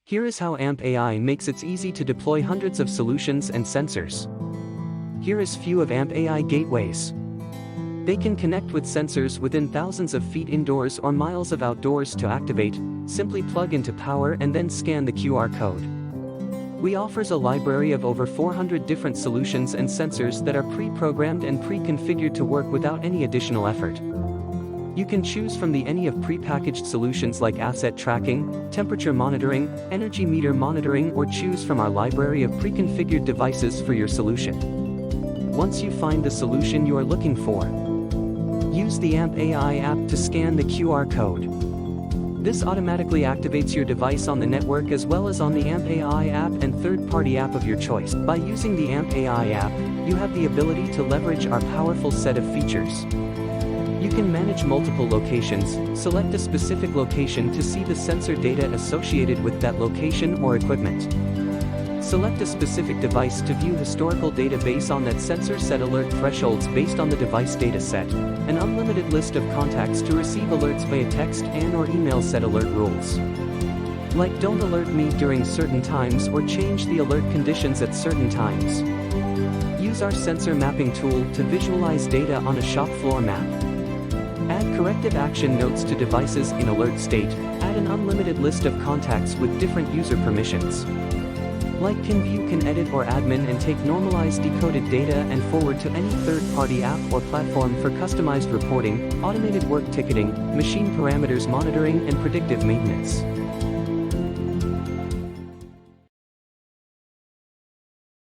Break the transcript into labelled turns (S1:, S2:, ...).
S1: Here is how BaaMP.AI makes it easy to deploy hundreds of solutions and sensors. Here is few of BaaMP.AI gateways. They can connect with sensors within thousands of feet indoors or miles of outdoors to activate. Simply plug into power and then scan the QR code. We offers a library of over 400 different solutions and sensors that are pre-programmed and pre-configured to work without any additional effort. You can choose from any of pre-packaged solutions like asset tracking, temperature monitoring, energy meter monitoring, or choose from our library of pre-configured devices for your solution. Once you find the solution you are looking for, use the BaaMP.AI app to scan the QR code. This automatically activates your device on the network as well as on the BaaMP.AI app and third-party app of your choice. By using the BaaMP.AI app, you have the ability to leverage our powerful set of features. You can manage multiple locations, select a specific location to see the sensor data associated with that location or equipment. Select a specific device to view historical database on that sensor, set alert thresholds based on the device data set, an unlimited list of contacts to receive alerts via text and/or email, set alert rules. Like don't alert me during certain times or change the alert conditions at certain times. Use our sensor mapping tool to visualize data on a shop floor map. Add corrective action notes to devices in alert state, add an unlimited list of contacts with different user permissions. Like can view, can edit or admin and take normalized decoded data and forward to any third-party app or platform for customized reporting, automated work ticketing, machine parameters monitoring and predictive maintenance.